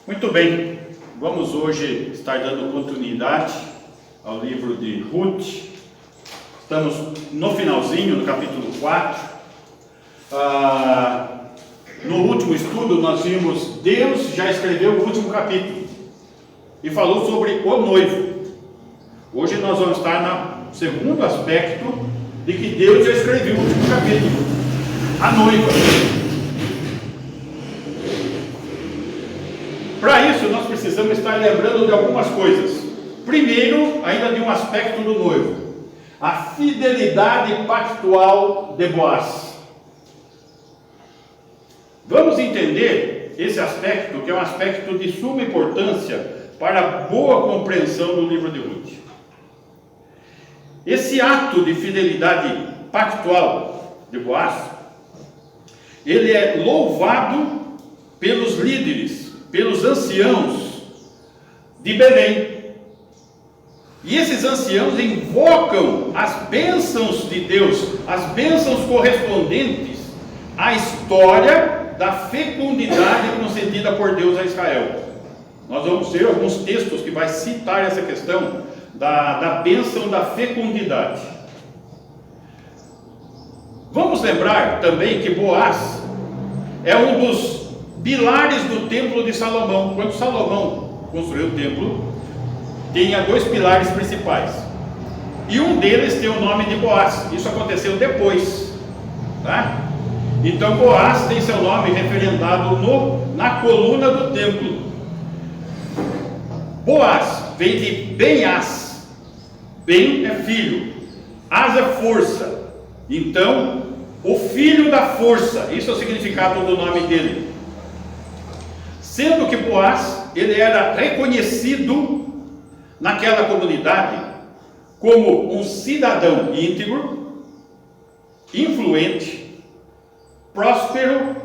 Muito bem, vamos hoje estar dando continuidade ao livro de Ruth. Estamos no finalzinho, no capítulo 4. No último estudo nós vimos, Deus já escreveu o último capítulo e falou sobre o noivo. Hoje nós vamos estar no segundo aspecto de que Deus já escreveu o último capítulo, a noiva. Para isso nós precisamos estar lembrando de algumas coisas. Primeiro, ainda de um aspecto do noivo, a fidelidade pactual de Boaz. Vamos entender esse aspecto, que é um aspecto de suma importância para a boa compreensão do livro de Ruth. Esse ato de fidelidade pactual de Boaz, ele é louvado pelos líderes, pelos anciãos de Belém. E esses anciãos invocam as bênçãos de Deus, as bênçãos correspondentes à história da fecundidade concedida por Deus a Israel. Nós vamos ter alguns textos que vai citar essa questão da bênção da fecundidade. Vamos lembrar também que Boaz é um dos pilares do templo de Salomão. Quando Salomão construiu o templo, tinha dois pilares principais, e um deles tem o nome de Boaz. Isso aconteceu depois, tá? Então Boaz tem seu nome referendado na coluna do templo. Boaz vem de Ben-As. Ben é filho, As é força. Então, o filho da força, isso é o significado do nome dele. Sendo que Boaz, ele era reconhecido naquela comunidade como um cidadão íntegro, influente, próspero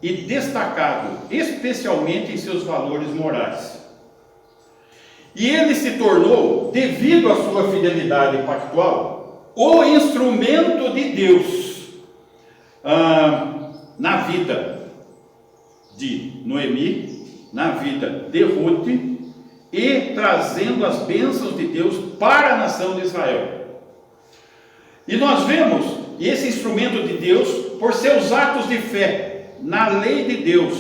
e destacado, especialmente em seus valores morais. E ele se tornou, devido à sua fidelidade pactual, o instrumento de Deus na vida de Noemi, na vida de Ruth, e trazendo as bênçãos de Deus para a nação de Israel. E nós vemos esse instrumento de Deus por seus atos de fé na lei de Deus.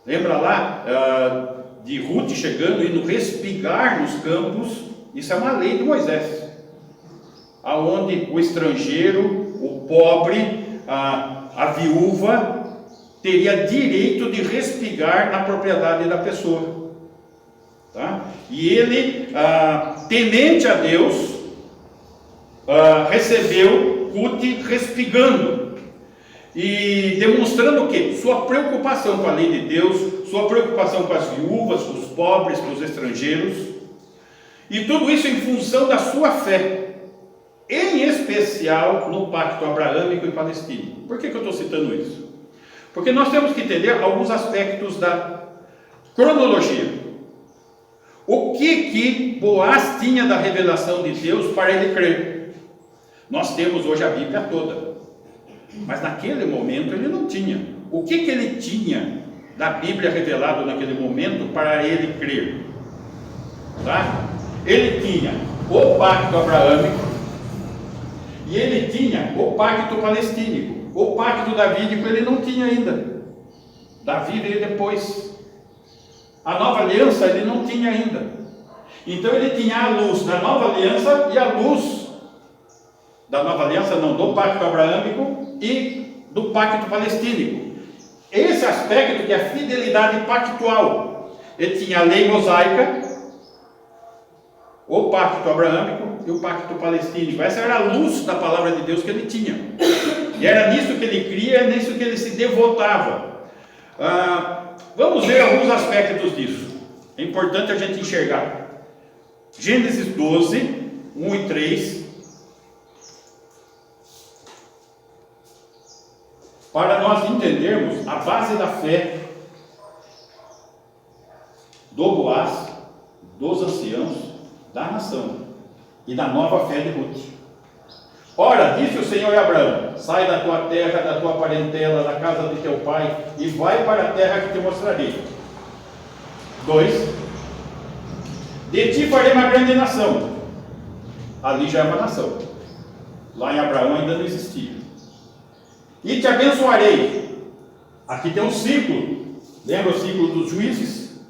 Lembra lá de Ruth chegando e no respigar nos campos? Isso é uma lei de Moisés, aonde o estrangeiro, o pobre, a viúva teria direito de respigar na propriedade da pessoa, tá? E ele, temente a Deus, recebeu Ruth respigando e demonstrando o quê? Sua preocupação com a lei de Deus, sua preocupação com as viúvas, com os pobres, com os estrangeiros, e tudo isso em função da sua fé, em especial no pacto abraâmico e palestino. Por que eu estou citando isso? Porque nós temos que entender alguns aspectos da cronologia. O que Boaz tinha da revelação de Deus para ele crer? Nós temos hoje a Bíblia toda, mas naquele momento ele não tinha. O que ele tinha da Bíblia revelado naquele momento para ele crer? Tá? Ele tinha o pacto abraâmico e ele tinha o pacto palestínico. O pacto davídico ele não tinha ainda. Davi veio depois. A nova aliança ele não tinha ainda. Então ele tinha a luz da nova aliança e a luz da nova aliança, não, do pacto abraâmico e do pacto palestínico. Esse aspecto que é a fidelidade pactual. Ele tinha a lei mosaica, o pacto abraâmico e o pacto palestínico. Essa era a luz da palavra de Deus que ele tinha. E era nisso que ele cria, é nisso que ele se devotava. Vamos ver alguns aspectos disso. É importante a gente enxergar. Gênesis 12, 1 e 3. Para nós entendermos a base da fé do Boaz, dos anciãos, da nação e da nova fé de Ruth. Ora, disse o Senhor a Abraão: sai da tua terra, da tua parentela, da casa de teu pai, e vai para a terra que te mostrarei. 2. De ti farei uma grande nação. Ali já é uma nação. Lá em Abraão ainda não existia. E te abençoarei. Aqui tem um ciclo. Lembra o ciclo dos juízes?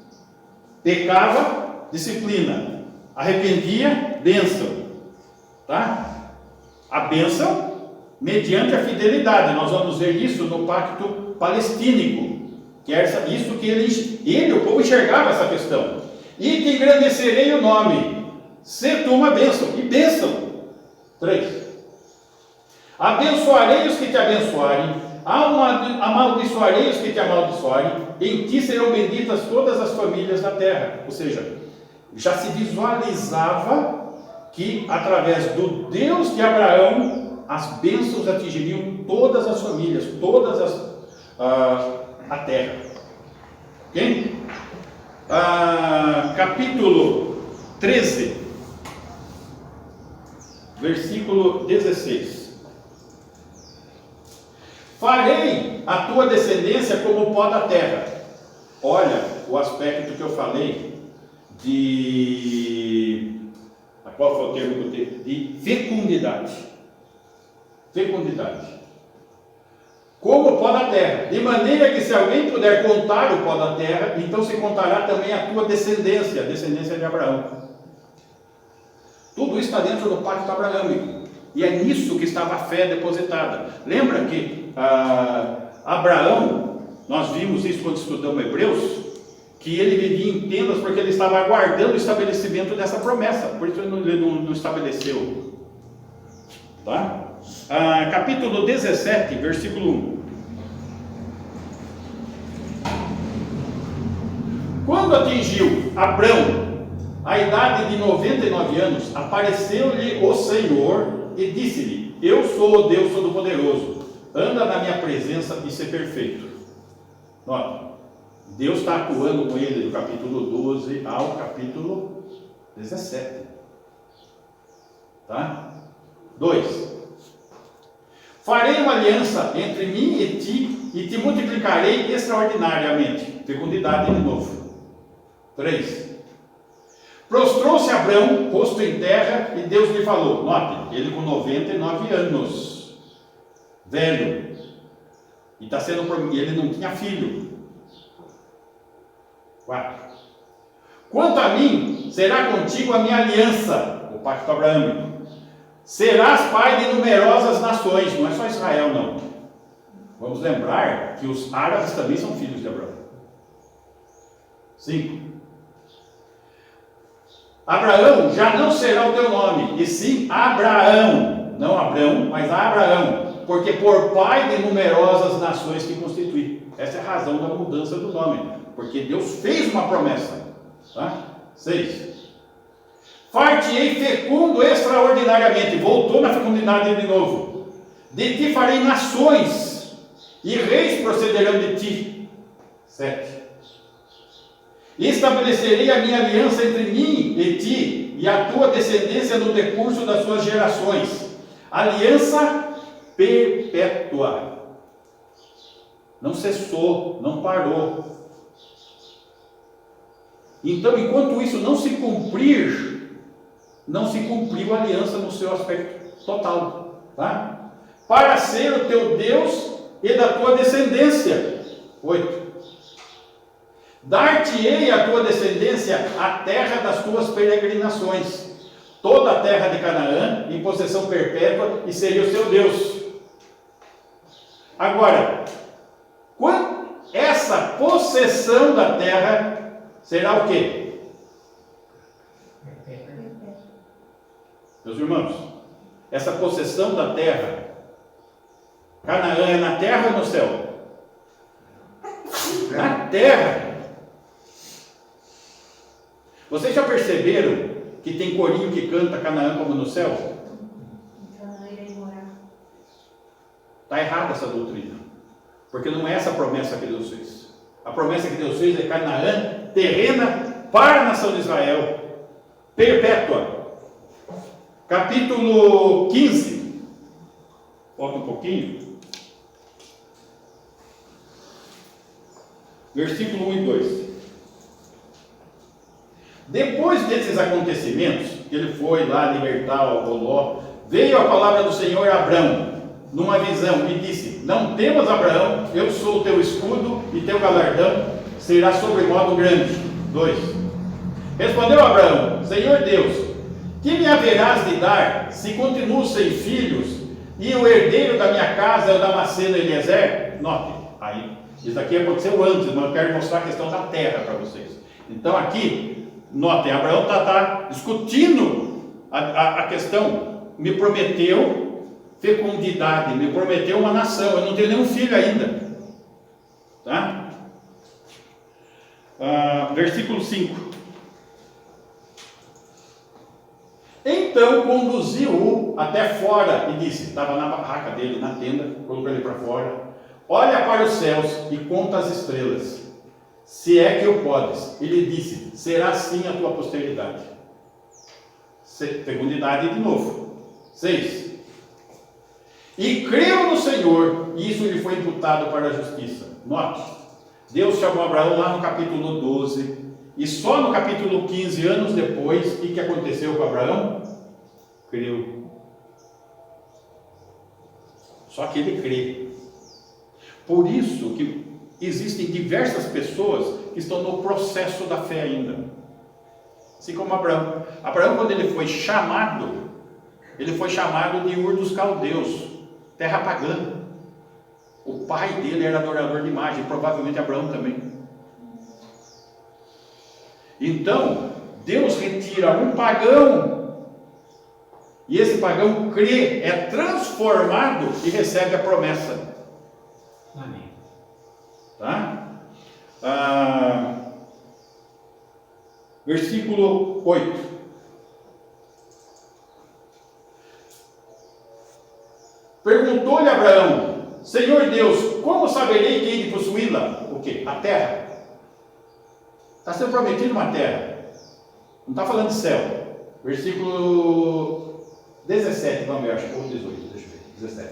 Pecava, disciplina. Arrependia, bênção. Tá? A bênção mediante a fidelidade. Nós vamos ver isso no pacto palestínico. Que é isso que ele, o povo, enxergava essa questão. E te engrandecerei o nome. Se tu uma bênção. E bênção. 3. Abençoarei os que te abençoarem, amaldiçoarei os que te amaldiçoarem, em ti serão benditas todas as famílias da terra. Ou seja, já se visualizava que através do Deus de Abraão, as bênçãos atingiriam todas as famílias, a terra. Ok? Capítulo 13, versículo 16. Farei a tua descendência como o pó da terra. Olha o aspecto que eu falei qual foi o termo que eu tenho? De fecundidade. Fecundidade. Como o pó da terra. De maneira que se alguém puder contar o pó da terra, então se contará também a tua descendência, a descendência de Abraão. Tudo isso está dentro do pacto abraâmico. E é nisso que estava a fé depositada. Lembra que Abraão, nós vimos isso quando estudamos Hebreus, que ele vivia em tendas porque ele estava aguardando o estabelecimento dessa promessa. Por isso ele não estabeleceu. Tá? Capítulo 17, versículo 1. Quando atingiu Abrão a idade de 99 anos, apareceu-lhe o Senhor e disse-lhe: eu sou o Deus Todo-Poderoso, anda na minha presença e ser perfeito. Nota, Deus está atuando com ele do capítulo 12 ao capítulo 17. Tá? 2. Farei uma aliança entre mim e ti, e te multiplicarei extraordinariamente. Fecundidade de novo. 3. Prostrou-se Abrão, rosto em terra, e Deus lhe falou. Note, ele com 99 anos, velho, e ele não tinha filho. 4. Quanto a mim, será contigo a minha aliança, o pacto abraâmico. Serás pai de numerosas nações, não é só Israel não. Vamos lembrar que os árabes também são filhos de Abraão. 5. Abraão já não será o teu nome, e sim Abraão, não Abrão, mas Abraão, porque por pai de numerosas nações te constitui. Essa é a razão da mudança do nome, porque Deus fez uma promessa. Tá? 6. Far-te-ei fecundo extraordinariamente. Voltou na fecundidade de novo. De ti farei nações, e reis procederão de ti. 7. Estabelecerei a minha aliança entre mim e ti, e a tua descendência no decurso das suas gerações. Aliança perpétua. Não cessou, não parou. Então, enquanto isso não se cumprir, não se cumpriu a aliança no seu aspecto total. Tá? Para ser o teu Deus e da tua descendência. 8. Dar-te-ei a tua descendência a terra das tuas peregrinações, toda a terra de Canaã, em possessão perpétua, e seria o seu Deus. Agora, essa possessão da terra será o quê? Meus irmãos, essa possessão da terra, Canaã é na terra ou no céu? Na terra. Vocês já perceberam que tem corinho que canta Canaã como no céu? Canaã irei morar. Está errada essa doutrina, porque não é essa a promessa que Deus fez. A promessa que Deus fez é Canaã terrena para a nação de Israel, perpétua. Capítulo 15, Volta um pouquinho. Versículo 1 e 2. Depois desses acontecimentos, que ele foi lá libertar o Ló, veio a palavra do Senhor a Abrão, numa visão, e disse: não temas, Abraão, eu sou o teu escudo, e teu galardão será sobremodo grande. 2. Respondeu Abraão: Senhor Deus, que me haverás de dar, se continuo sem filhos, e o herdeiro da minha casa é o Damasceno Eliezer? Note, aí, isso aqui aconteceu antes, mas eu quero mostrar a questão da terra para vocês. Então aqui, notem, Abraão está discutindo a questão. Me prometeu fecundidade, me prometeu uma nação, eu não tenho nenhum filho ainda. Tá? Versículo 5. Então conduziu-o até fora e disse, estava na barraca dele, na tenda, colocou ele para fora: olha para os céus e conta as estrelas, se é que o podes. Ele disse: será assim a tua posteridade. Fecundidade de novo. 6. E creu no Senhor, e isso lhe foi imputado para a justiça. Note, Deus chamou Abraão lá no capítulo 12, e só no capítulo 15, anos depois, o que aconteceu com Abraão? Creu. Só que ele crê. Por isso que existem diversas pessoas que estão no processo da fé ainda. Assim como Abraão. Abraão, quando ele foi chamado de Ur dos Caldeus, terra pagã. O pai dele era adorador de imagem, provavelmente Abraão também. Então, Deus retira um pagão, e esse pagão crê, é transformado e recebe a promessa. Amém. Tá? Versículo 8. Perguntou-lhe Abraão: Senhor Deus, como saberei quem de possuí-la? O quê? A terra. Está sendo prometido uma terra. Não está falando de céu. Versículo 17, vamos ver, acho que ou 18, deixa eu ver. 17.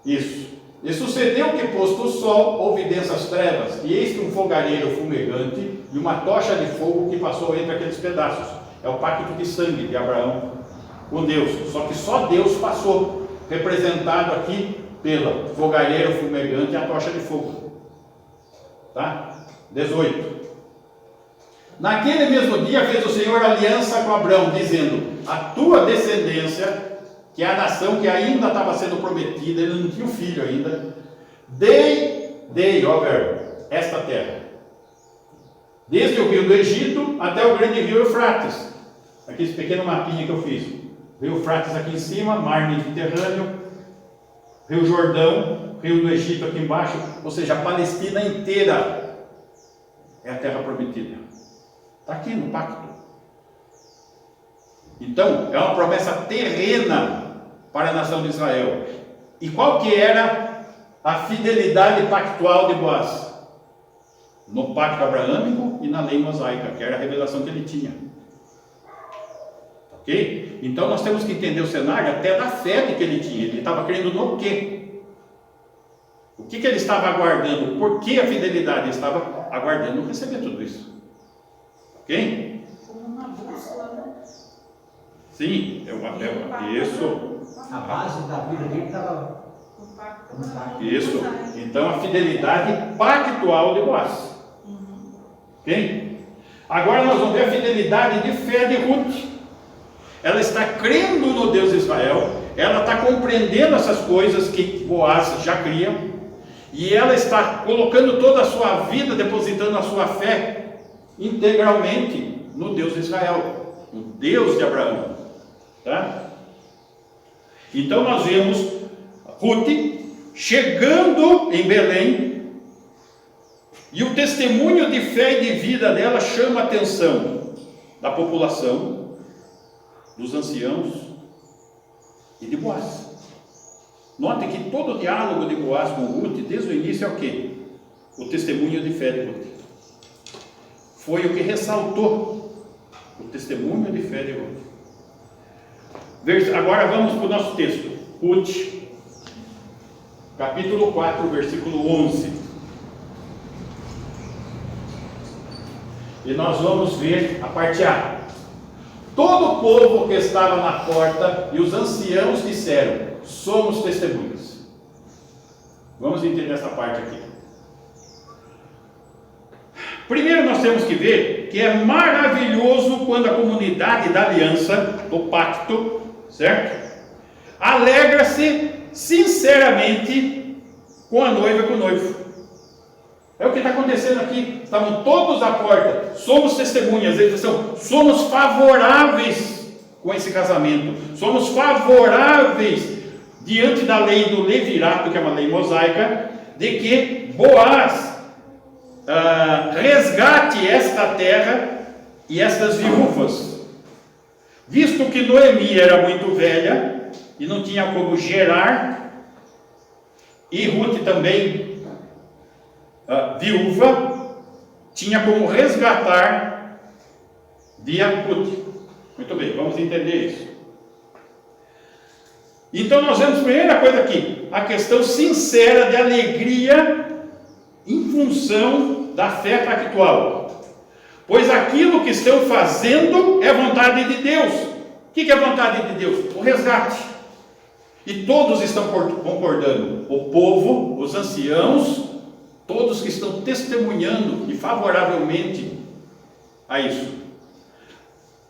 Isso. E sucedeu que, posto o sol, houve densas trevas, e eis que um fogareiro fumegante e uma tocha de fogo que passou entre aqueles pedaços. É o pacto de sangue de Abraão com Deus. Só que só Deus passou, representado aqui pela fogareiro fumegante e a tocha de fogo. Tá? 18. Naquele mesmo dia fez o Senhor aliança com Abraão, dizendo: a tua descendência, que é a nação que ainda estava sendo prometida, ele não tinha um filho ainda, dei, ó verbo, esta terra, desde o rio do Egito até o grande rio Eufrates. Aqui esse pequeno mapinha que eu fiz. Rio Eufrates aqui em cima, mar Mediterrâneo, rio Jordão, rio do Egito aqui embaixo, ou seja, a Palestina inteira é a terra prometida. Está aqui no pacto. Então, é uma promessa terrena para a nação de Israel. E qual que era a fidelidade pactual de Boaz? No pacto abraâmico e na lei mosaica, que era a revelação que ele tinha. Ok? Então nós temos que entender o cenário até da fé que ele tinha. Ele estava crendo no quê? O que ele estava aguardando? Por que a fidelidade? Ele estava aguardando receber tudo isso. Ok? Como uma bússola, né? Sim, isso. A base da vida dele estava O pacto. Isso. Então a fidelidade pactual de Boaz. Ok? Agora nós vamos ver a fidelidade de fé de Ruth. Ela está crendo no Deus de Israel, ela está compreendendo essas coisas que Boaz já cria, e ela está colocando toda a sua vida, depositando a sua fé integralmente no Deus de Israel, no Deus de Abraão. Tá? Então nós vemos Ruth chegando em Belém, e o testemunho de fé e de vida dela chama a atenção da população, dos anciãos e de Boaz. Note que todo o diálogo de Boaz com Ruth, desde o início, é o quê? O testemunho de fé de Ruth. Foi o que ressaltou o testemunho de fé de Ruth. Agora vamos para o nosso texto. Ruth, capítulo 4, versículo 11. E nós vamos ver a parte A. Todo o povo que estava na porta e os anciãos disseram: somos testemunhas. Vamos entender essa parte aqui. Primeiro nós temos que ver que é maravilhoso quando a comunidade da aliança, do pacto, certo? Alegra-se sinceramente com a noiva e com o noivo. É o que está acontecendo aqui. Estavam todos à porta. Somos testemunhas. Eles são, somos favoráveis com esse casamento. Somos favoráveis diante da lei do levirato, que é uma lei mosaica, de que Boaz resgate esta terra e estas viúvas, visto que Noemi era muito velha e não tinha como gerar, e Ruth também viúva, tinha como resgatar via Ruth. Muito bem, vamos entender isso. Então nós vemos, primeira coisa aqui, a questão sincera de alegria em função da fé pactual, pois aquilo que estão fazendo é vontade de Deus. O que é a vontade de Deus? O resgate. E todos estão concordando, o povo, os anciãos, todos que estão testemunhando e favoravelmente a isso.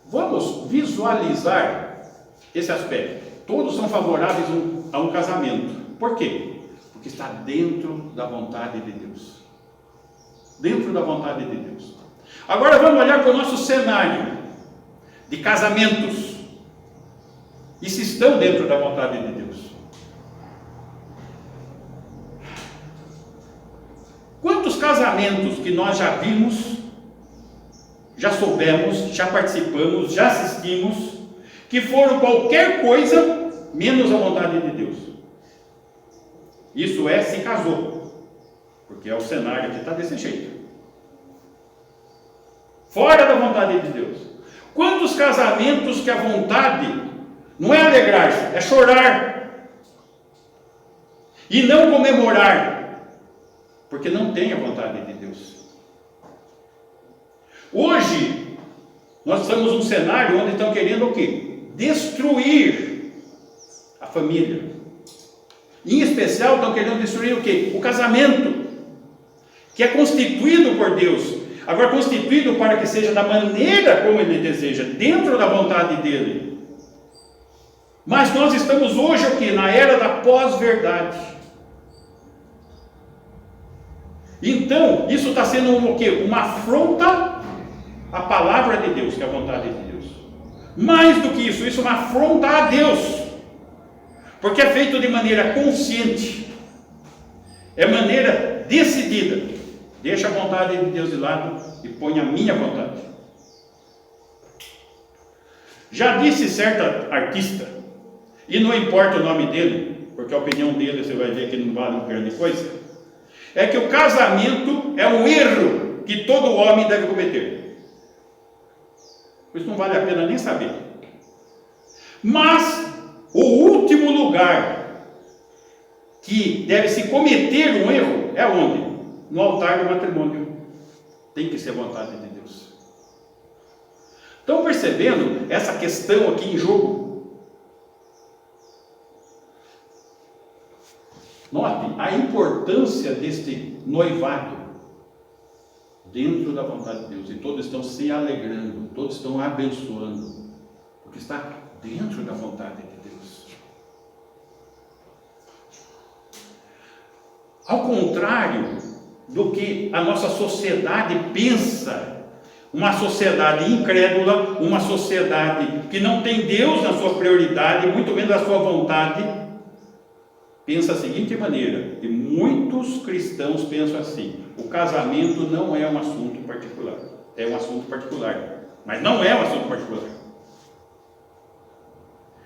Vamos visualizar esse aspecto. Todos são favoráveis a um casamento. Por quê? Porque está dentro da vontade de Deus. Dentro da vontade de Deus. Agora vamos olhar para o nosso cenário de casamentos. E se estão dentro da vontade de Deus. Quantos casamentos que nós já vimos, já soubemos, já participamos, já assistimos, que foram qualquer coisa menos a vontade de Deus? Isso é, se casou, porque é o cenário que está desse jeito, fora da vontade de Deus. Quantos casamentos que a vontade não é alegrar-se, é chorar e não comemorar, porque não tem a vontade de Deus. Hoje nós estamos num cenário onde estão querendo o quê? Destruir a família. Em especial estão querendo destruir o quê? O casamento, que é constituído por Deus. Agora, constituído para que seja da maneira como Ele deseja, dentro da vontade dEle. Mas nós estamos hoje o quê? Na era da pós-verdade. Então, isso está sendo o quê? Uma afronta à palavra de Deus, que é a vontade de Deus. Mais do que isso é uma afronta a Deus. Porque é feito de maneira consciente, é maneira decidida. Deixa a vontade de Deus de lado e põe a minha vontade. Já disse certa artista, e não importa o nome dele, porque a opinião dele você vai ver que não vale grande coisa, é que o casamento é um erro que todo homem deve cometer. Isso não vale a pena nem saber. Mas o último lugar que deve se cometer um erro é onde? No altar do matrimônio. Tem que ser a vontade de Deus. Estão percebendo essa questão aqui em jogo? Note a importância deste noivado dentro da vontade de Deus. E todos estão se alegrando, todos estão abençoando, porque está dentro da vontade de Deus. Ao contrário do que a nossa sociedade pensa, uma sociedade incrédula, uma sociedade que não tem Deus na sua prioridade, muito menos na sua vontade, pensa a seguinte maneira, e muitos cristãos pensam assim: o casamento não é um assunto particular. É um assunto particular, mas não é um assunto particular.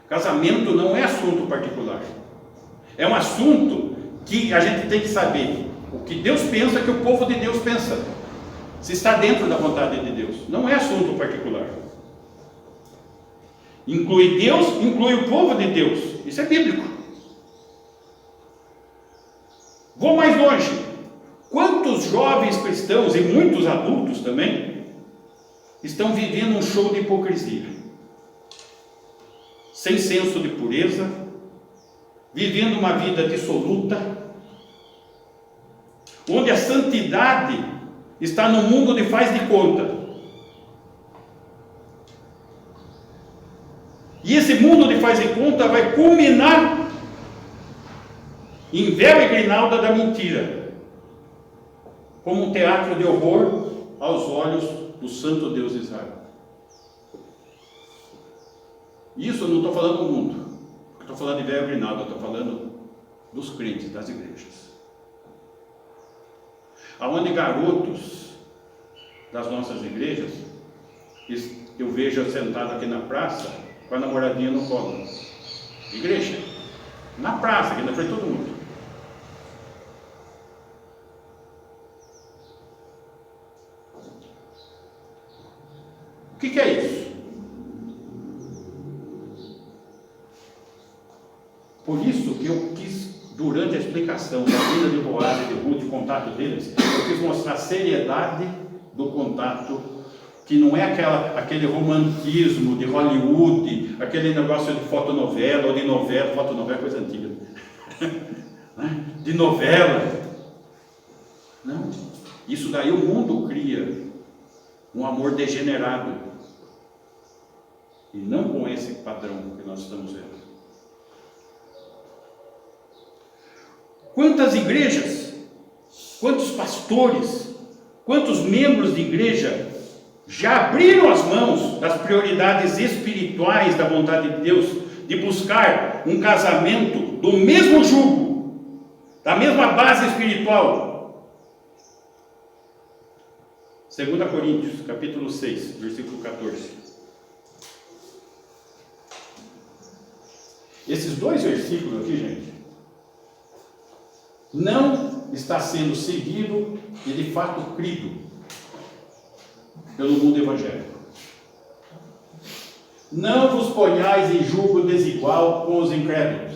Casamento não é assunto particular. É um assunto que a gente tem que saber o que Deus pensa, que o povo de Deus pensa, se está dentro da vontade de Deus. Não é assunto particular. Inclui Deus, inclui o povo de Deus. Isso é bíblico. Vou mais longe. Quantos jovens cristãos e muitos adultos também estão vivendo um show de hipocrisia, sem senso de pureza, vivendo uma vida dissoluta, onde a santidade está no mundo de faz de conta. E esse mundo de faz de conta vai culminar em véu e grinalda da mentira, como um teatro de horror aos olhos do santo Deus de Israel. Isso eu não estou falando do mundo, estou falando de véu e grinalda, estou falando dos crentes, das igrejas. Aonde garotos das nossas igrejas, eu vejo sentado aqui na praça, com a namoradinha no colo. Igreja, na praça, aqui na frente de todo mundo. O que é isso? Por isso que eu quis, durante a explicação da vida de Boaz e de Ruth, o contato deles, eu quis mostrar a seriedade do contato, que não é aquele romantismo de Hollywood, aquele negócio de fotonovela, ou de novela, fotonovela é coisa antiga, de novela. Não, isso daí o mundo cria um amor degenerado, e não com esse padrão que nós estamos vendo. Quantas igrejas, quantos pastores, quantos membros de igreja já abriram as mãos das prioridades espirituais da vontade de Deus, de buscar um casamento do mesmo jugo, da mesma base espiritual? 2 Coríntios, capítulo 6, versículo 14. Esses dois versículos aqui, gente, não está sendo seguido e de fato crido pelo mundo evangélico. Não vos ponhais em julgo desigual com os incrédulos,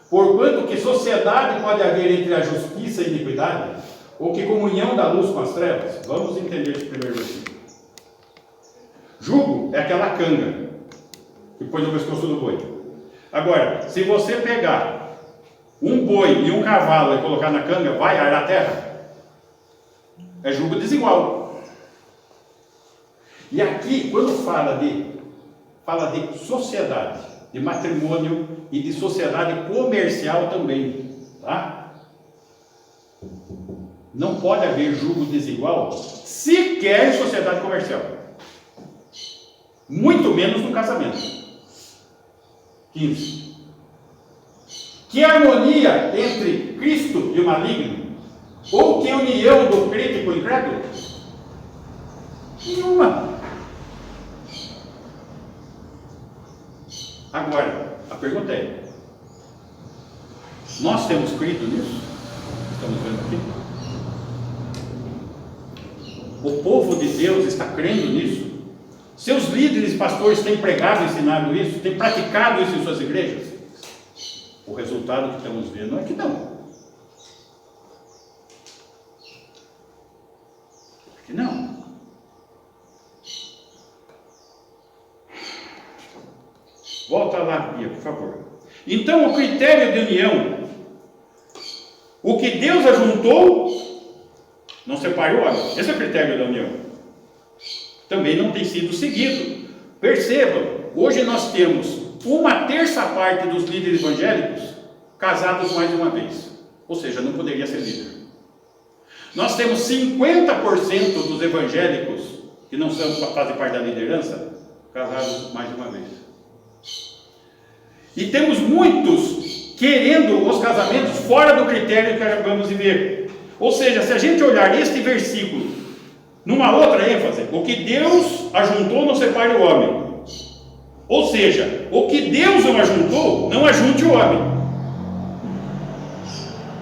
porquanto que sociedade pode haver entre a justiça e a iniquidade, ou que comunhão da luz com as trevas? Vamos entender esse primeiro versículo. Jugo é aquela canga que põe no pescoço do boi. Agora, se você pegar um boi e um cavalo e colocar na canga, vai arar a terra? É jugo desigual. E aqui, quando fala de sociedade, de matrimônio e de sociedade comercial também, tá? Não pode haver jugo desigual sequer em sociedade comercial, muito menos no casamento. 15. Que harmonia entre Cristo e o maligno? Ou que união do crente com o incrédulo? Nenhuma. Agora, a pergunta é: nós temos crido nisso? Estamos vendo aqui? O povo de Deus está crendo nisso? Seus líderes e pastores têm pregado e ensinado isso? Têm praticado isso em suas igrejas? O resultado que estamos vendo é que não. É que não. Volta lá, Bia, por favor. Então, o critério de união, o que Deus ajuntou, não separe o homem. Esse é o critério da união. Também não tem sido seguido. Percebam, hoje nós temos uma terça parte dos líderes evangélicos casados mais de uma vez. Ou seja, não poderia ser líder. Nós temos 50% dos evangélicos, que não fazem parte da liderança, casados mais de uma vez. E temos muitos querendo os casamentos fora do critério que acabamos de ver. Ou seja, se a gente olhar este versículo numa outra ênfase, o que Deus ajuntou não separe o homem. Ou seja, o que Deus não ajuntou, não ajunte o homem.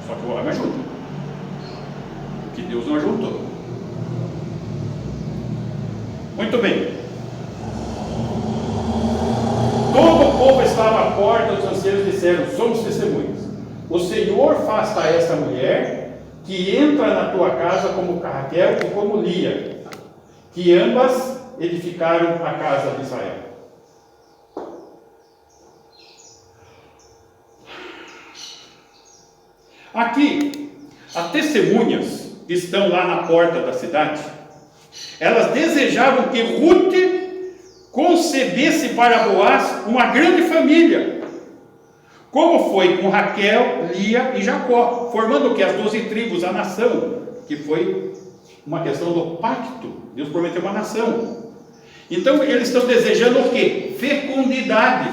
Só que o homem ajunta. O que Deus não ajuntou. Muito bem. porta, os anciãos disseram: somos testemunhas. O Senhor faça a esta mulher que entra na tua casa como Raquel e como Lia, que ambas edificaram a casa de Israel. Aqui, as testemunhas que estão lá na porta da cidade, elas desejavam que Ruth concebesse para Boaz uma grande família, como foi com Raquel, Lia e Jacó, formando o que? As 12 tribos, a nação, que foi uma questão do pacto. Deus prometeu uma nação. Então eles estão desejando o que? Fecundidade.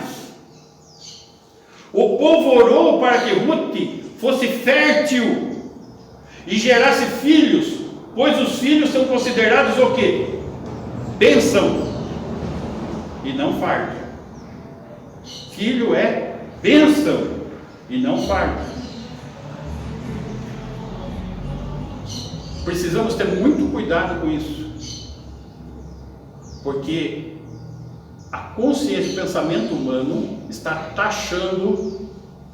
O povo orou para que Ruth fosse fértil e gerasse filhos, pois os filhos são considerados o que? Bênção e não fardo. Filho é bênção e não fardo. Precisamos ter muito cuidado com isso, porque a consciência e o pensamento humano está taxando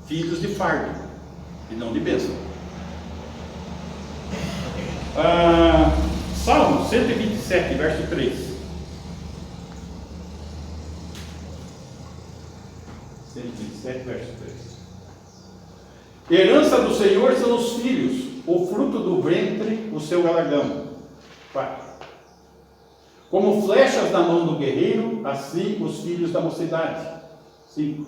filhos de fardo e não de bênção. Salmo 127, verso 3. 127, verso 3. Herança do Senhor são os filhos, o fruto do ventre, o seu galardão. 4. Como flechas na mão do guerreiro, assim os filhos da mocidade. 5.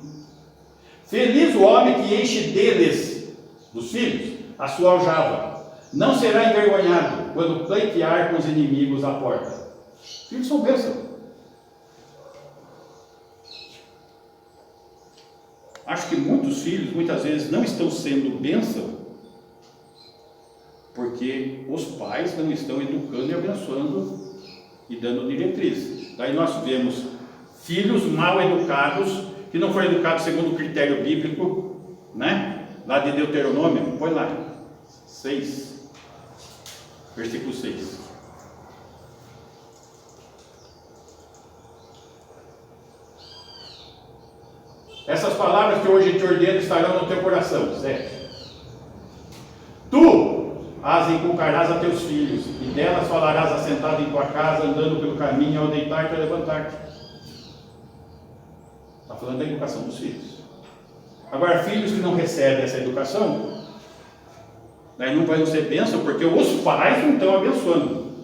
Feliz o homem que enche deles, dos filhos, a sua aljava. Não será envergonhado quando pleitear com os inimigos à porta. Filhos são bênçãos. Acho que muitos filhos, muitas vezes, não estão sendo bênção porque os pais não estão educando e abençoando e dando diretrizes. Daí nós vemos filhos mal educados, que não foram educados segundo o critério bíblico, né? Lá de Deuteronômio, põe lá, 6, versículo 6. Essas palavras que hoje te ordeno estarão no teu coração. 7. Tu as inculcarás a teus filhos, e delas falarás assentado em tua casa, andando pelo caminho, ao deitar-te ou levantar-te. Está falando da educação dos filhos. Agora, filhos que não recebem essa educação, daí não vai ser bênção, porque os pais não estão abençoando.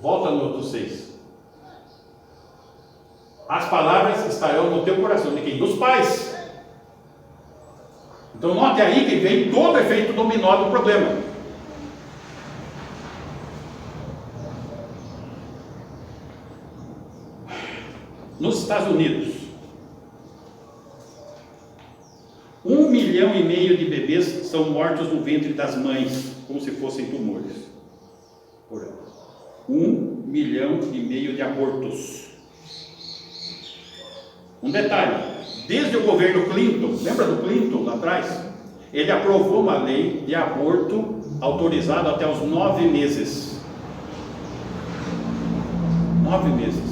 Volta no outro 6. As palavras estarão no teu coração. De quem? Dos pais. Então note aí que vem todo o efeito dominó do problema. Nos Estados Unidos, 1,5 milhão de bebês são mortos no ventre das mães, como se fossem tumores. Por ano. 1,5 milhão de abortos. Um detalhe, desde o governo Clinton, lembra do Clinton lá atrás? Ele aprovou uma lei de aborto autorizado até os 9 meses. 9 meses.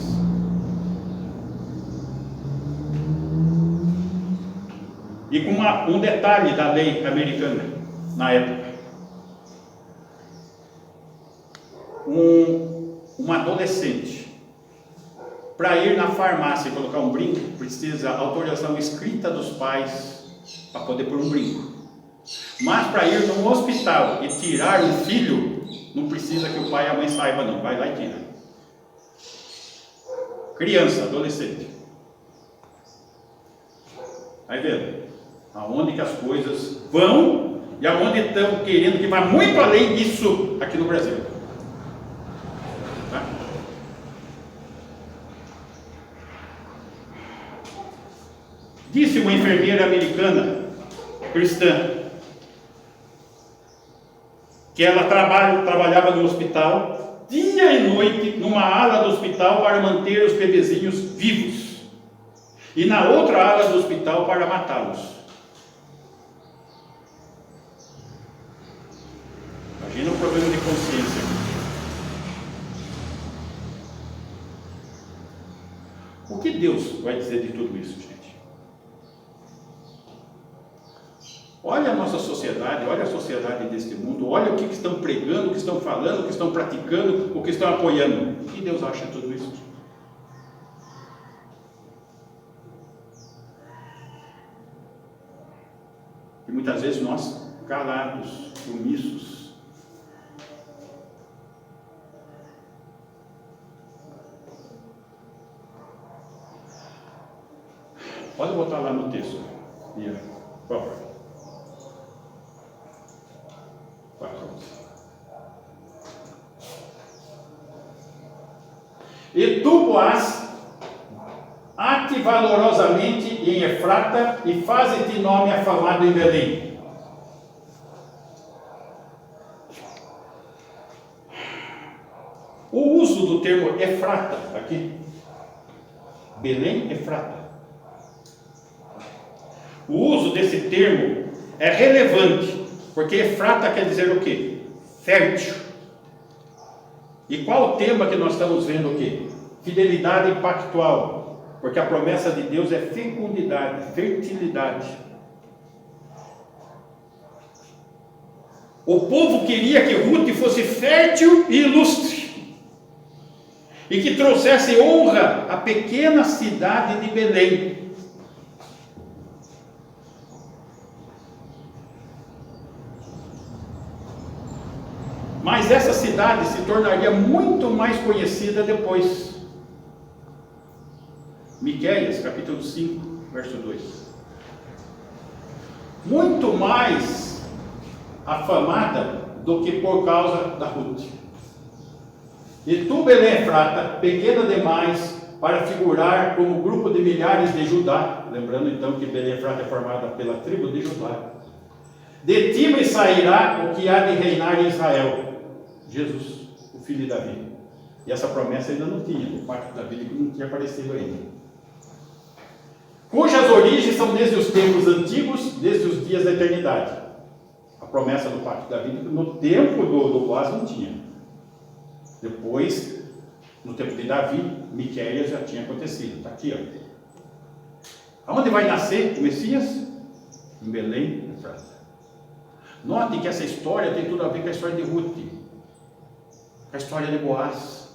E com um detalhe da lei americana, na época. Um adolescente, para ir na farmácia e colocar um brinco, precisa autorização escrita dos pais para poder pôr um brinco. Mas para ir num hospital e tirar um filho, não precisa que o pai e a mãe saibam não, vai lá e tira. Criança, adolescente. Aí vendo, aonde que as coisas vão e aonde estão querendo que vá muito além disso aqui no Brasil. Tá? Disse uma enfermeira americana, cristã, que ela trabalhava no hospital, dia e noite, numa ala do hospital para manter os bebezinhos vivos, e na outra ala do hospital para matá-los. Imagina o problema de consciência. O que Deus vai dizer de tudo isso, gente? Olha a nossa sociedade, olha a sociedade deste mundo, olha o que estão pregando, o que estão falando, o que estão praticando, o que estão apoiando. O que Deus acha de tudo isso? E muitas vezes nós, calados, omissos. Pode botar lá no texto, por favor. 14. E tu, Boaz, ate valorosamente em Efrata e faze-te nome afamado em Belém. O uso do termo Efrata aqui, Belém, Efrata. O uso desse termo é relevante, porque Efrata quer dizer o quê? Fértil. E qual o tema que nós estamos vendo aqui? Fidelidade pactual, porque a promessa de Deus é fecundidade, fertilidade. O povo queria que Ruth fosse fértil e ilustre, e que trouxesse honra à pequena cidade de Belém. Mas essa cidade se tornaria muito mais conhecida depois. Miqueias, capítulo 5, verso 2. Muito mais afamada do que por causa da Ruth. E tu, Belém Efrata, pequena demais para figurar como grupo de milhares de Judá. Lembrando então que Belém Efrata é formada pela tribo de Judá. De ti me sairá o que há de reinar em Israel. Jesus, o filho de Davi. E essa promessa ainda não tinha, o pacto davídico não tinha aparecido ainda. Cujas origens são desde os tempos antigos, desde os dias da eternidade. A promessa do pacto davídico no tempo do Boaz não tinha. Depois, no tempo de Davi, Miqueias já tinha acontecido. Está aqui, ó. Aonde vai nascer o Messias? Em Belém, Efrata. Note que essa história tem tudo a ver com a história de Ruth, com a história de Boaz.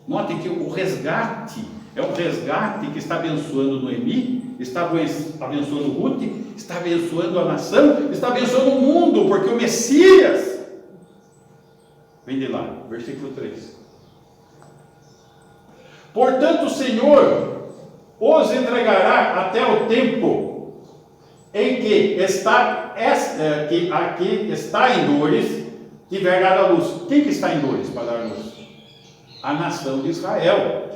Note que o resgate é um resgate que está abençoando Noemi, está abençoando Ruth, está abençoando a nação, está abençoando o mundo, porque o Messias vem de lá, versículo 3. Portanto, o Senhor os entregará até o tempo em que aqui está em dores, tiver dado a luz. Quem que está em dores para dar a luz? A nação de Israel.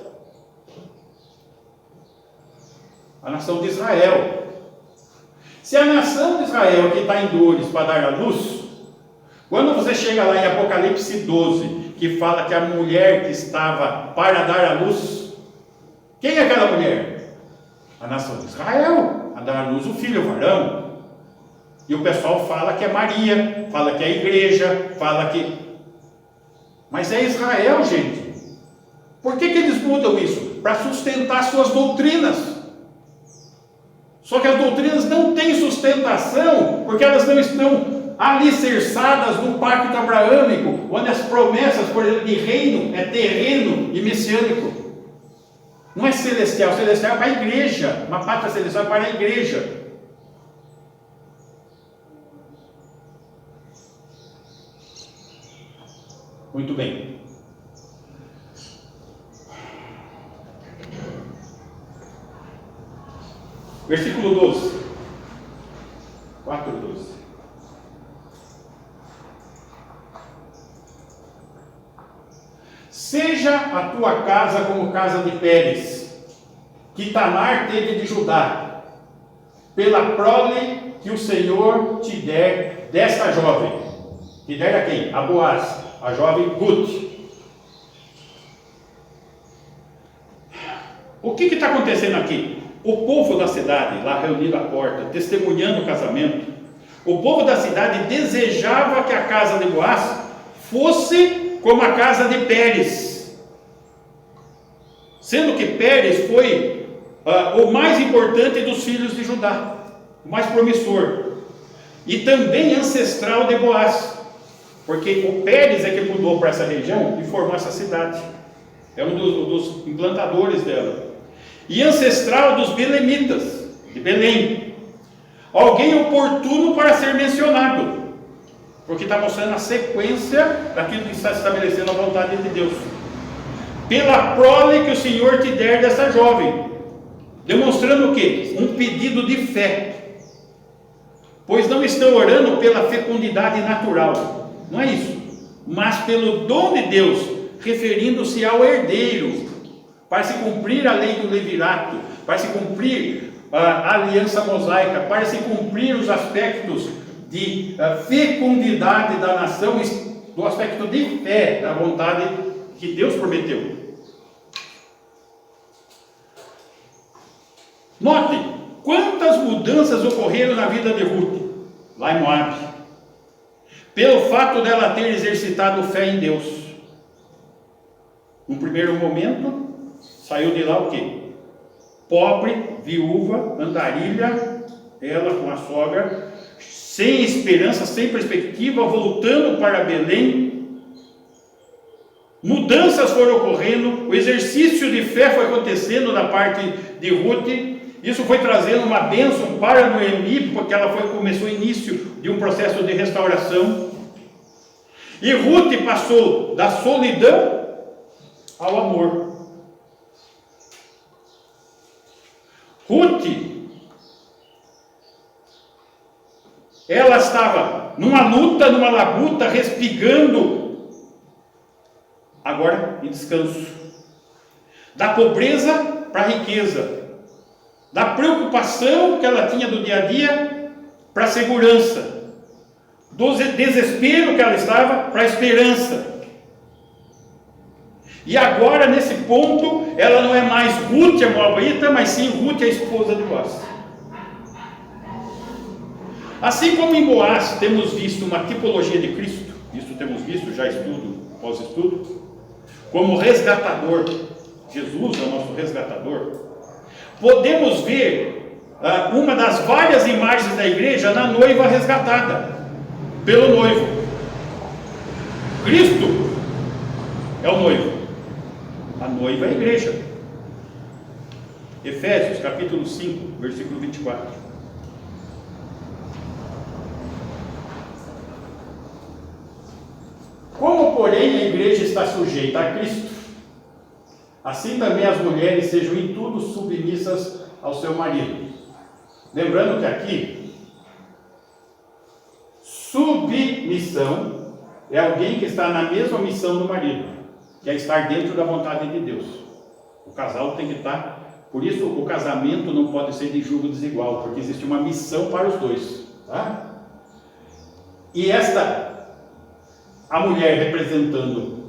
A nação de Israel. Se a nação de Israel que está em dores para dar a luz, quando você chega lá em Apocalipse 12, que fala que a mulher que estava para dar a luz, quem é aquela mulher? A nação de Israel, a dar a luz o filho, o varão. E o pessoal fala que é Maria, fala que é a igreja, fala que... Mas é Israel, gente. Por que eles mudam isso? Para sustentar suas doutrinas. Só que as doutrinas não têm sustentação, porque elas não estão alicerçadas no pacto abraâmico, onde as promessas, por exemplo, de reino é terreno e messiânico. Não é celestial, celestial é para a igreja, uma pátria celestial é para a igreja. Muito bem. Versículo 12. 4:12. Seja a tua casa como casa de Pérez, que Tamar teve de Judá, pela prole que o Senhor te der desta jovem. Te der a quem? A Boaz, a jovem Ruth. O que está acontecendo aqui? O povo da cidade, lá reunido à porta, testemunhando o casamento, o povo da cidade desejava que a casa de Boaz fosse como a casa de Pérez, sendo que Pérez foi o mais importante dos filhos de Judá. o mais promissor, e também ancestral de Boaz, porque o Pérez é que mudou para essa região e formou essa cidade, é um dos implantadores dela, e ancestral dos belemitas, de Belém, alguém oportuno para ser mencionado, porque está mostrando a sequência daquilo que está estabelecendo a vontade de Deus, pela prole que o Senhor te der dessa jovem, demonstrando o quê? Um pedido de fé, pois não estão orando pela fecundidade natural, não é isso, mas pelo dom de Deus, referindo-se ao herdeiro, para se cumprir a lei do levirato, para se cumprir a aliança mosaica, para se cumprir os aspectos de fecundidade da nação, do aspecto de fé, da vontade que Deus prometeu. Note quantas mudanças ocorreram na vida de Ruth, lá em Moabe, pelo fato dela ter exercitado fé em Deus. No primeiro momento, saiu de lá o quê? Pobre, viúva, andarilha, ela com a sogra, sem esperança, sem perspectiva, voltando para Belém. Mudanças foram ocorrendo, o exercício de fé foi acontecendo da parte de Ruth. Isso foi trazendo uma bênção para Noemi, porque ela começou o início de um processo de restauração. E Ruth passou da solidão ao amor. Ruth, ela estava numa luta, numa labuta, respigando, agora em descanso, da pobreza para a riqueza, da preocupação que ela tinha do dia a dia para a segurança, do desespero que ela estava para a esperança. E agora, nesse ponto, ela não é mais Ruth a Moabita, mas sim Ruth a esposa de Boaz. Assim como em Boaz temos visto uma tipologia de Cristo, isso temos visto já estudo, pós-estudo, como resgatador, Jesus é o nosso resgatador, podemos ver uma das várias imagens da igreja na noiva resgatada pelo noivo. Cristo é o noivo, a noiva é a igreja. Efésios capítulo 5, versículo 24. Como, porém, a igreja está sujeita a Cristo, assim também as mulheres sejam em tudo submissas ao seu marido. Lembrando que aqui, submissão é alguém que está na mesma missão do marido, que é estar dentro da vontade de Deus. O casal tem que estar, por isso o casamento não pode ser de julgo desigual, porque existe uma missão para os dois, tá? E a mulher representando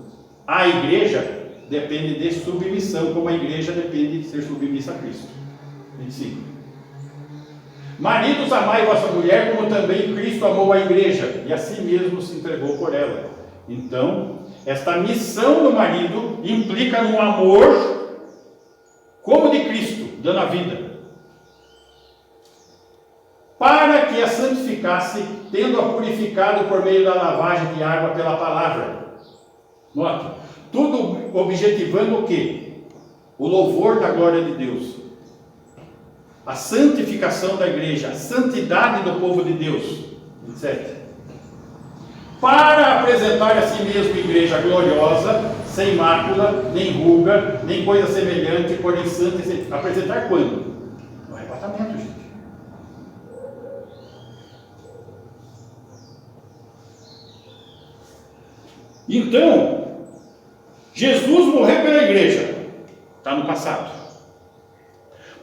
a igreja, depende de submissão, como a igreja depende de ser submissa a Cristo. 25. Maridos, amai vossa mulher, como também Cristo amou a igreja, e a si mesmo se entregou por ela. Então, esta missão do marido implica no amor, como de Cristo, dando a vida, para que a santificasse, tendo-a purificado por meio da lavagem de água pela palavra. Note, tudo objetivando o quê? O louvor da glória de Deus, a santificação da igreja, a santidade do povo de Deus. 27. Para apresentar a si mesmo igreja gloriosa, sem mácula, nem ruga, nem coisa semelhante, porém santa. Apresentar quando? No arrebatamento, gente. Então, Jesus morreu pela igreja, está no passado.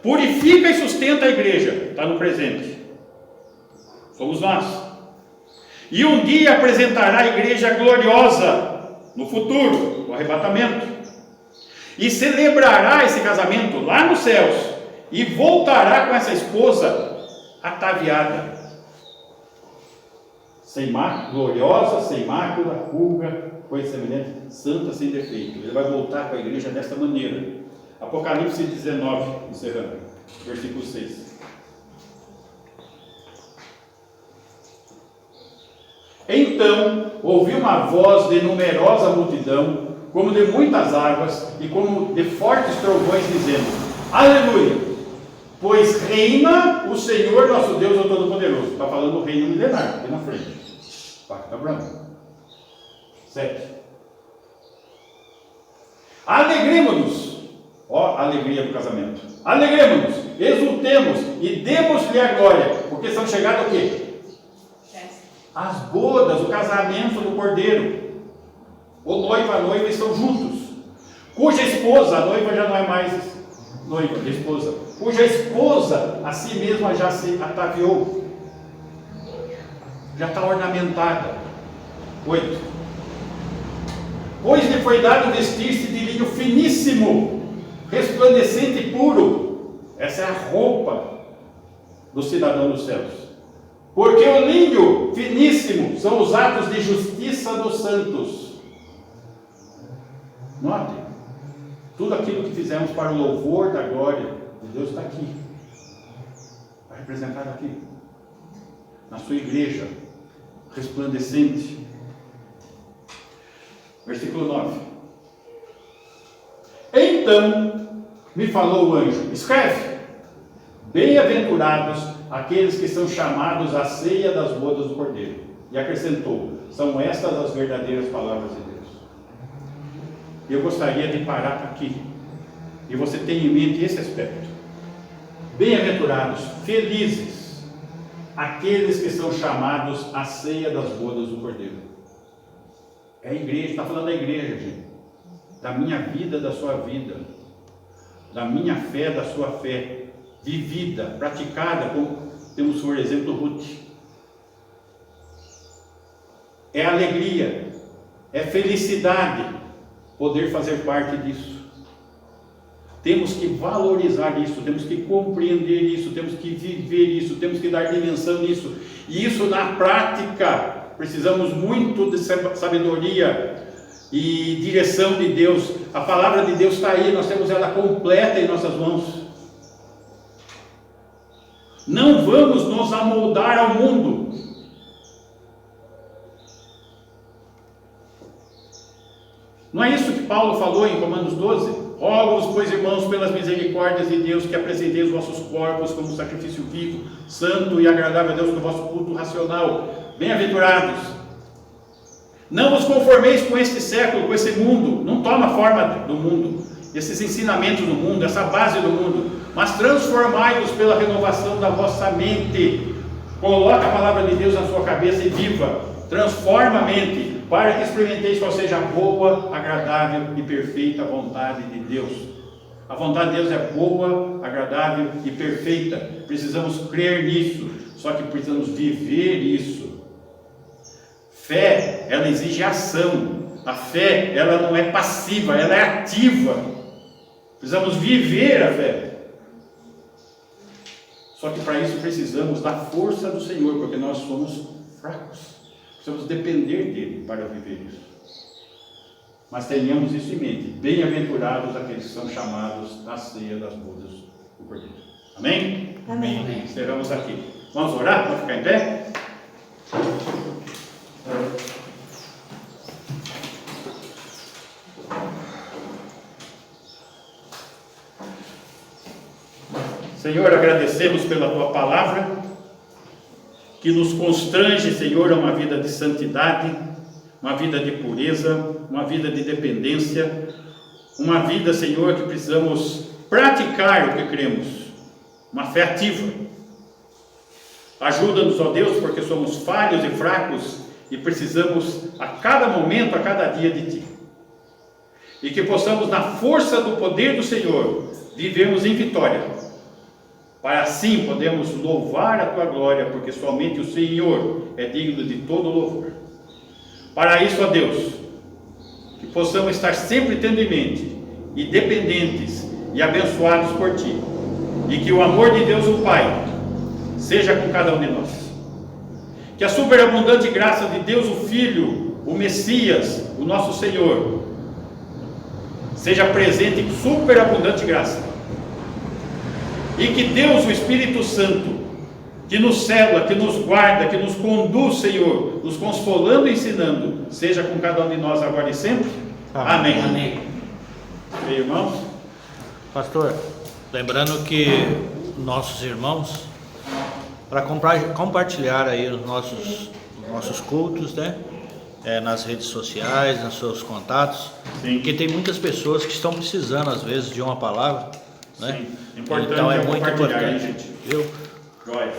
Purifica e sustenta a igreja, está no presente. Somos nós. E um dia apresentará a igreja gloriosa, no futuro, no arrebatamento. E celebrará esse casamento lá nos céus. E voltará com essa esposa ataviada. Sem mácula, gloriosa, sem mácula, ruga, coisa semelhante, santa, sem defeito. Ele vai voltar com a igreja desta maneira. Apocalipse 19, encerrando, versículo 6. Então ouvi uma voz de numerosa multidão, como de muitas águas, e como de fortes trovões, dizendo: Aleluia! Pois reina o Senhor nosso Deus, o Todo-Poderoso. Está falando do reino milenar, aqui na frente. Pacta branca. 7. Alegremos-nos. Ó, alegria do casamento. Alegremos-nos, exultemos e demos-lhe a glória, porque são chegados o quê? As bodas, o casamento do Cordeiro. O noivo e a noiva estão juntos. Cuja esposa, a noiva já não é mais noiva, a esposa. Cuja esposa a si mesma já se ataviou. Já está ornamentada. 8. Pois lhe foi dado vestir-se de linho finíssimo, resplandecente e puro. Essa é a roupa do cidadão dos céus. Porque o linho finíssimo são os atos de justiça dos santos. Notem, tudo aquilo que fizemos para o louvor da glória de Deus está aqui. Está representado aqui. Na sua igreja, resplandecente. Versículo 9. Então me falou o anjo: escreve: bem-aventurados aqueles que são chamados à ceia das bodas do Cordeiro. E acrescentou: são estas as verdadeiras palavras de Deus. Eu gostaria de parar aqui, e você tem em mente esse aspecto. Bem-aventurados, felizes, aqueles que são chamados à ceia das bodas do Cordeiro. É a igreja, está falando da igreja, gente. Da minha vida, da sua vida. Da minha fé, da sua fé. Vivida, praticada, como temos por exemplo Ruth. É alegria, é felicidade poder fazer parte disso. Temos que valorizar isso, temos que compreender isso, temos que viver isso, temos que dar dimensão nisso. E isso na prática, precisamos muito de sabedoria e direção de Deus. A palavra de Deus está aí, nós temos ela completa em nossas mãos. Não vamos nos amoldar ao mundo. Não é isso que Paulo falou em Romanos 12? Rogo-vos, pois, irmãos, pelas misericórdias de Deus, que apresenteis os vossos corpos como sacrifício vivo, santo e agradável a Deus, no vosso culto racional. Bem-aventurados. Não vos conformeis com este século, com esse mundo. Não toma forma do mundo, esses ensinamentos do mundo, essa base do mundo. Mas transformai-vos pela renovação da vossa mente. Coloca a palavra de Deus na sua cabeça e viva. Transforma a mente, para que experimenteis qual seja a boa, agradável e perfeita vontade de Deus. A vontade de Deus é boa, agradável e perfeita. Precisamos crer nisso, só que precisamos viver isso. Fé, ela exige ação. A fé, ela não é passiva, ela é ativa. Precisamos viver a fé. Só que para isso precisamos da força do Senhor, porque nós somos fracos. Precisamos depender dele para viver isso. Mas tenhamos isso em mente. Bem-aventurados aqueles que são chamados à ceia das bodas do Cordeiro. Amém? Amém. Amém. Esperamos aqui. Vamos orar? Vamos ficar em pé? Senhor, agradecemos pela Tua palavra, que nos constrange, Senhor, a uma vida de santidade, uma vida de pureza, uma vida de dependência, uma vida, Senhor, que precisamos praticar o que cremos, uma fé ativa. Ajuda-nos, ó Deus, porque somos falhos e fracos e precisamos a cada momento, a cada dia de Ti. E que possamos, na força do poder do Senhor, vivermos em vitória. Para assim podemos louvar a Tua glória, porque somente o Senhor é digno de todo louvor. Para isso, ó Deus, que possamos estar sempre tendo em mente, e dependentes e abençoados por Ti, e que o amor de Deus o Pai seja com cada um de nós. Que a superabundante graça de Deus o Filho, o Messias, o nosso Senhor, seja presente em superabundante graça. E que Deus, o Espírito Santo, que nos cela, que nos guarda, que nos conduz, Senhor, nos consolando e ensinando, seja com cada um de nós agora e sempre. Amém. Amém. Bem, irmãos? Pastor, lembrando que nossos irmãos, para compartilhar aí os nossos cultos, né? Nas redes sociais, nos seus contatos, Sim. porque tem muitas pessoas que estão precisando às vezes de uma palavra, né? Sim. Importante Então é é muito compartilhar, hein, importante, gente? viu? Joia.